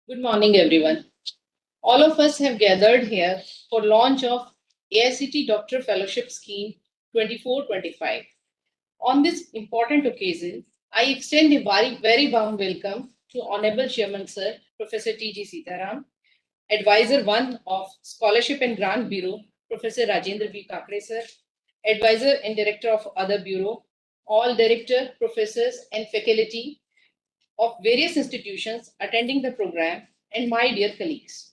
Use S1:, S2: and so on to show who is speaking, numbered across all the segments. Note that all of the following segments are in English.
S1: Good morning, everyone. All of us have gathered here for launch of AICT Doctor Fellowship Scheme 24-25. On this important occasion, I extend a very warm welcome to Honorable Chairman Sir, Professor T.G. Sitaram, Advisor 1 of Scholarship and Grant Bureau, Professor Rajendra B. Kakre Sir, Advisor and Director of Other Bureau, all Director, Professors and faculty of various institutions attending the program, and my dear colleagues.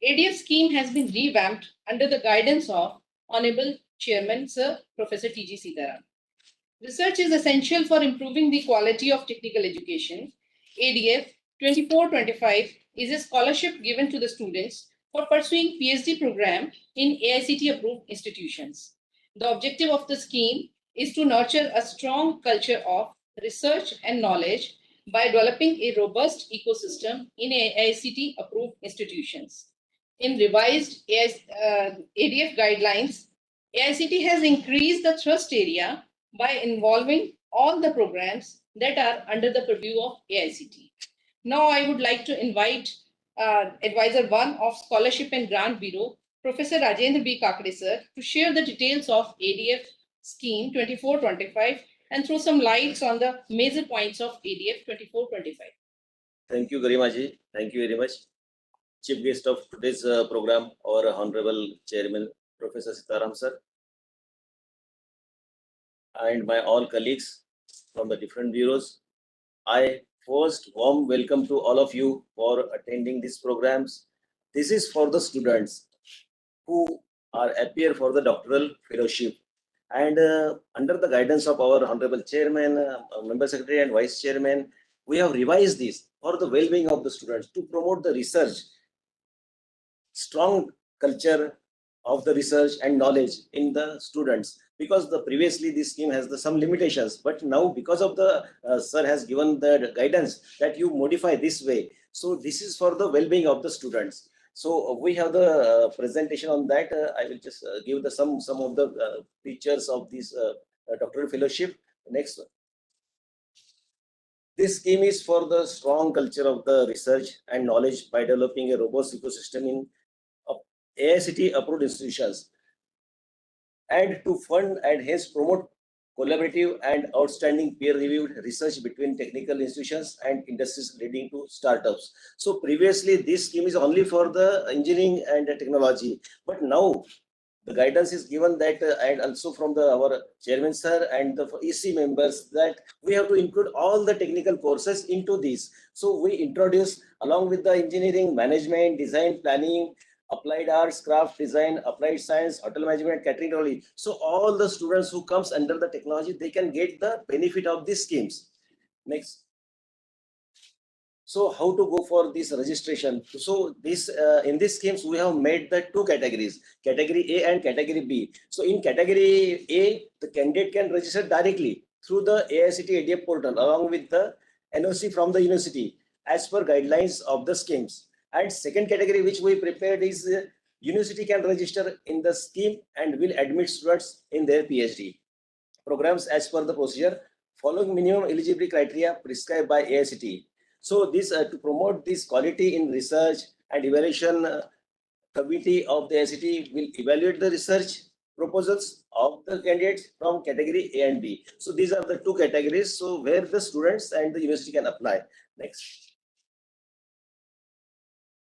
S1: ADF scheme has been revamped under the guidance of Honorable Chairman Sir Professor T.G. Sitaram. Research is essential for improving the quality of technical education. ADF 24-25 is a scholarship given to the students for pursuing PhD program in AICT approved institutions. The objective of the scheme is to nurture a strong culture of research and knowledge by developing a robust ecosystem in AICT approved institutions. In revised ADF guidelines, AICT has increased the thrust area by involving all the programs that are under the purview of AICT. Now, I would like to invite Advisor 1 of Scholarship and Grant Bureau, Professor Rajendra B. Kakre sir, to share the details of ADF scheme 24-25 and throw some lights on the major points of ADF 24-25.
S2: Thank you very much. Thank you very much. Chief guest of today's program, our Honorable Chairman, Professor Sitaram sir, and my all colleagues from the different bureaus. I first warm welcome to all of you for attending these programs. This is for the students who are appear for the doctoral fellowship. And under the guidance of our Honorable Chairman, Member Secretary and Vice Chairman, we have revised this for the well-being of the students to promote the research, strong culture of the research and knowledge in the students, because the previously this scheme has some limitations, but now because of the sir has given the guidance that you modify this way, so this is for the well-being of the students. So we have the presentation on that. I will just give the some of the features of this doctoral fellowship. Next one. This scheme is for the strong culture of the research and knowledge by developing a robust ecosystem in AICT approved institutions, and to fund and hence promote collaborative and outstanding peer-reviewed research between technical institutions and industries leading to startups. So previously this scheme is only for the engineering and technology, but now the guidance is given that and also from our chairman sir and the EC members, that we have to include all the technical courses into this. So we introduce along with the engineering, management, design, planning, applied arts, craft design, applied science, hotel management, catering technology. So all the students who comes under the technology, they can get the benefit of these schemes. Next. So how to go for this registration? So this in these schemes we have made the two categories, category A and category B. So in category A, the candidate can register directly through the AICT ADF portal along with the NOC from the university as per guidelines of the schemes. And second category which we prepared is university can register in the scheme and will admit students in their PhD programs as per the procedure following minimum eligibility criteria prescribed by AICT. So this to promote this quality in research and evaluation committee of the AICT will evaluate the research proposals of the candidates from category A and B. So these are the two categories, so where the students and the university can apply. Next.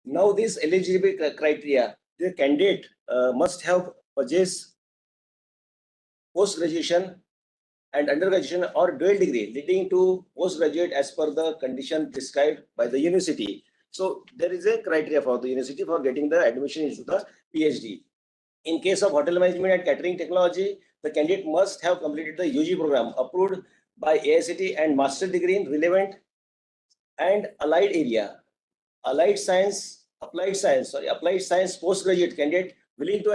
S2: Now this eligibility criteria, the candidate must have purchased post-graduation and undergraduation or dual degree leading to postgraduate as per the condition prescribed by the university. So there is a criteria for the university for getting the admission into the PhD. In case of hotel management and catering technology, the candidate must have completed the UG program approved by AICT and master degree in relevant and allied area. Applied science postgraduate candidate willing to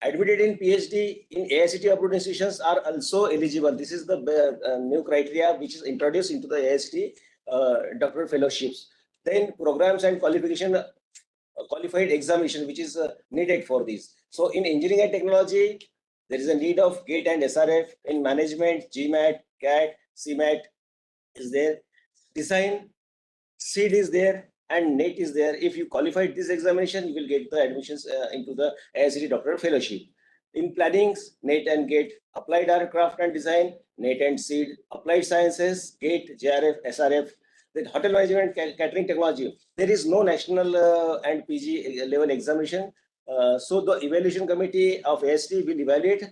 S2: admitted in PhD in AICT approved institutions are also eligible. This is the new criteria which is introduced into the AICT doctoral fellowships. Then programs and qualification qualified examination which is needed for this. So in engineering and technology, there is a need of GATE and SRF. In management, GMAT, CAT, CMAT is there. Design, seed is there and NET is there. If you qualified this examination, you will get the admissions into the AICTE Doctoral Fellowship. In plannings, NET and GATE, Applied Aircraft and Design, NET and SEED, Applied Sciences, GATE, JRF, SRF, then Hotel Management, Catering Technology. There is no national and PG level examination. So the evaluation committee of AICTE will evaluate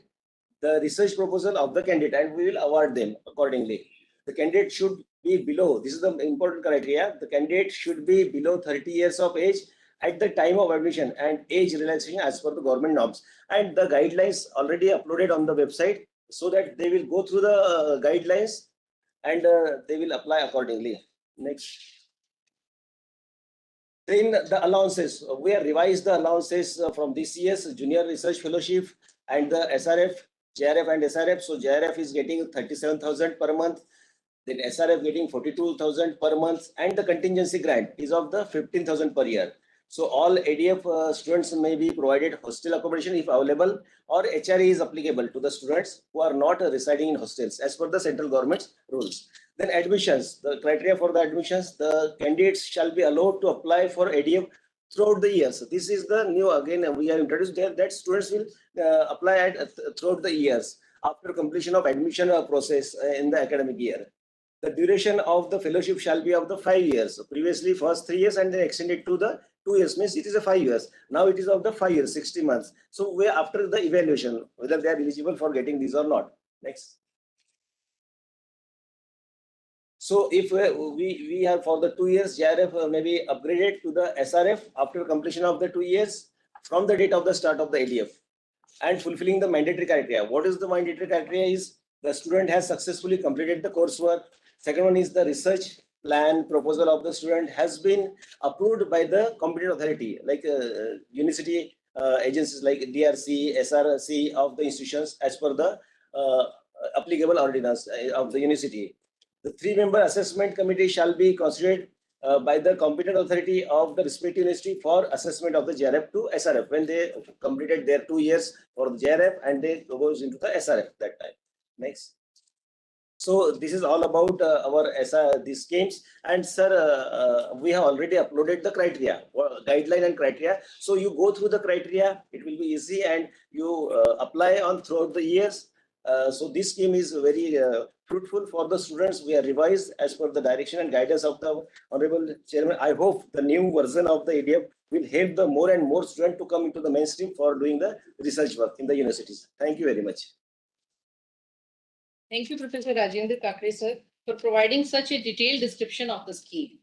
S2: the research proposal of the candidate and we will award them accordingly. The candidate should be below, this is the important criteria, the candidate should be below 30 years of age at the time of admission and age relaxation as per the government norms. And the guidelines already uploaded on the website so that they will go through the guidelines and they will apply accordingly. Next. Then the allowances, we have revised the allowances from this year's Junior Research Fellowship and the SRF, JRF and SRF. So JRF is getting 37,000 per month. Then SRF getting 42,000 per month, and the contingency grant is of the 15,000 per year. So all ADF students may be provided hostel accommodation if available, or HRE is applicable to the students who are not residing in hostels as per the central government's rules. Then admissions, the criteria for the admissions, the candidates shall be allowed to apply for ADF throughout the years. So this is the new, again, we have introduced there that students will apply throughout the years after completion of admission process in the academic year. The duration of the fellowship shall be of the 5 years. So previously first 3 years and then extended to the 2 years, means it is a 5 years. Now it is of the 5 years, 60 months. So we after the evaluation, whether they are eligible for getting these or not. Next. So if we are for the 2 years, JRF may be upgraded to the SRF after completion of the 2 years from the date of the start of the ADF and fulfilling the mandatory criteria. What is the mandatory criteria is the student has successfully completed the coursework. Second one is the research plan proposal of the student has been approved by the competent authority like university agencies like DRC, SRC of the institutions as per the applicable ordinance of the university. The 3-member assessment committee shall be considered by the competent authority of the respective university for assessment of the JRF to SRF when they completed their 2 years for the JRF and they goes into the SRF that time. Next. So this is all about our these schemes, and sir, we have already uploaded the criteria, guideline and criteria. So you go through the criteria, it will be easy, and you apply on throughout the years. So this scheme is very fruitful for the students. We are revised as per the direction and guidance of the Honorable Chairman. I hope the new version of the ADF will help the more and more students to come into the mainstream for doing the research work in the universities. Thank you very much.
S1: Thank you, Professor Rajendra Kakre, sir, for providing such a detailed description of the scheme.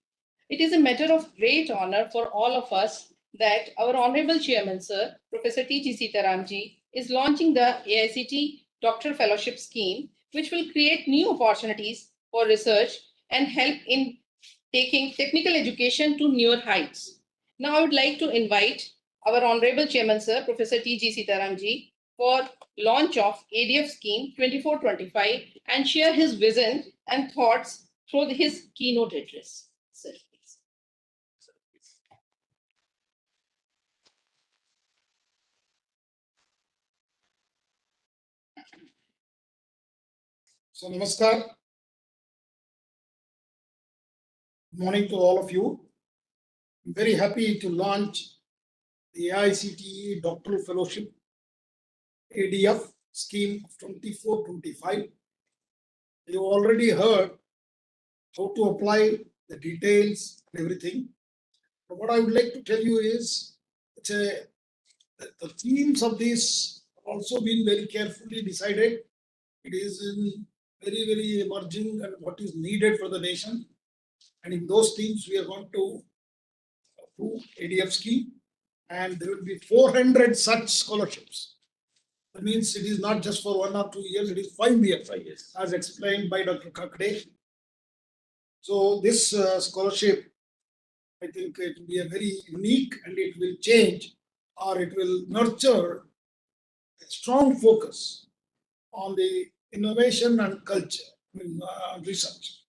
S1: It is a matter of great honor for all of us that our Honorable Chairman, sir, Professor T.G. Sitaramji, is launching the AICTE Doctoral Fellowship Scheme, which will create new opportunities for research and help in taking technical education to newer heights. Now, I would like to invite our Honorable Chairman, sir, Professor T.G. Sitaramji, for launch of ADF Scheme 2425 and share his vision and thoughts through his keynote address. Sir, please.
S3: So, namaskar. Good morning to all of you. I'm very happy to launch the AICTE Doctoral Fellowship ADF scheme of 2425. You already heard how to apply the details and everything. But what I would like to tell you is the themes of this have also been very carefully decided. It is in very, very emerging and what is needed for the nation. And in those themes, we are going to approve ADF scheme, and there will be 400 such scholarships. That means it is not just for 1 or 2 years, it is 5 years,
S2: 5 years.
S3: as explained by Dr. Kakde. So this scholarship, I think it will be a very unique, and it will change, or it will nurture a strong focus on the innovation and culture, research.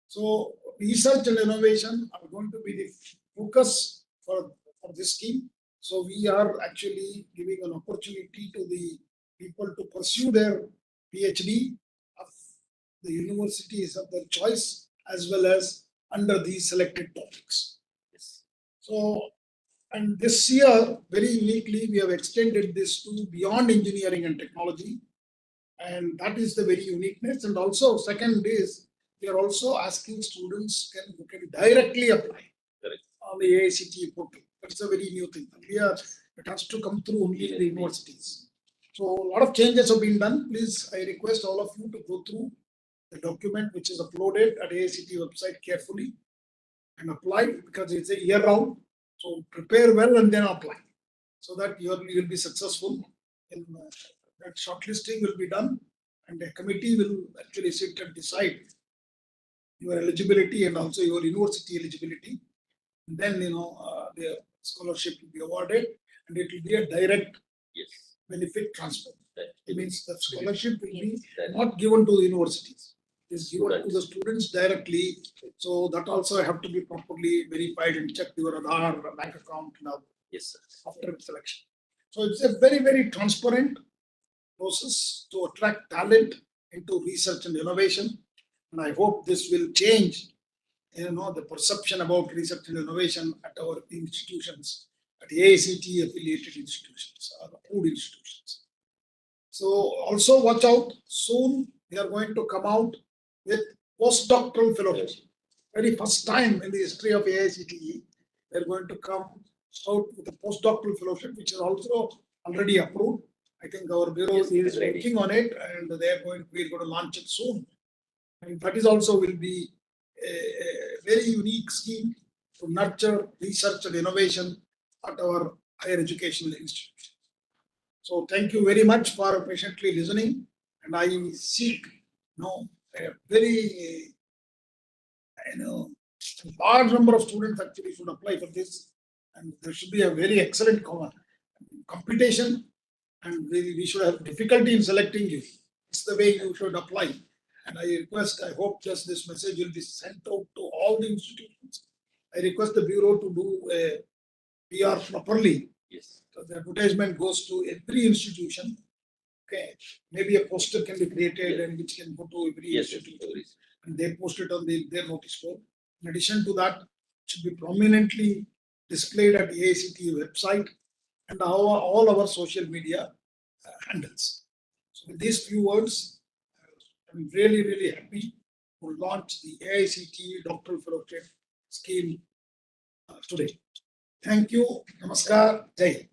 S3: So research and innovation are going to be the focus for this scheme. So we are actually giving an opportunity to the people to pursue their PhD of the universities of their choice, as well as under these selected topics.
S2: Yes.
S3: So, and this year, very uniquely, we have extended this to beyond engineering and technology. And that is the very uniqueness. And also, second is, we are also asking students who can directly apply
S2: Correct.
S3: on the AICTE portal. That's a very new thing. Here, it has to come through only the universities. So a lot of changes have been done. Please, I request all of you to go through the document which is uploaded at AICTE website carefully and apply, because it's a year round. So prepare well and then apply, so that you will be successful. In that shortlisting will be done, and a committee will actually sit and decide your eligibility and also your university eligibility. And then the scholarship will be awarded, and it will be a direct
S2: Yes.
S3: benefit transfer.
S2: That
S3: It means the scholarship will be
S2: that
S3: not given to the universities. It is given to
S2: Students.
S3: the students directly. So that also have to be properly verified and checked your Aadhaar, bank account now
S2: yes, sir.
S3: after selection. So it's a very, very transparent process to attract talent into research and innovation. And I hope this will change, the perception about research and innovation at our institutions, at the AICTE affiliated institutions or approved institutions. So also watch out, soon we are going to come out with postdoctoral fellowship. Very first time in the history of AICTE, we are going to come out with a postdoctoral fellowship, which is also already approved. I think our bureau
S2: Yes, it
S3: is
S2: is ready.
S3: working on it, and we're going to launch it soon. And that is also will be a very unique scheme to nurture research and innovation at our higher educational institutions. So thank you very much for patiently listening, and I seek a very large number of students actually should apply for this, and there should be a very excellent competition, and we should have difficulty in selecting you. It's the way you should apply. And I hope just this message will be sent out to all the institutions. I request the Bureau to do a PR properly.
S2: Yes.
S3: So the advertisement goes to every institution. Okay, maybe a poster can be created and which can go to every
S2: Yes,
S3: institution,
S2: yes.
S3: and they post it on their notice board. In addition to that, it should be prominently displayed at the AICTE website and all our social media handles. So with these few words, I'm really, really happy to launch the AICTE Doctoral Fellowship Scheme today. Thank you. Namaskar. Jai Hind.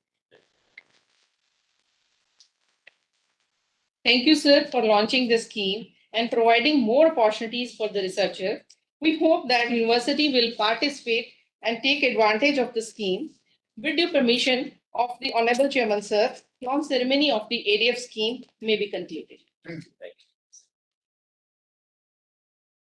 S1: Thank you, sir, for launching the scheme and providing more opportunities for the researcher. We hope that university will participate and take advantage of the scheme. With your permission of the Honorable Chairman, sir, launch ceremony of the ADF scheme may be concluded.
S3: Thank you.
S2: Thank you.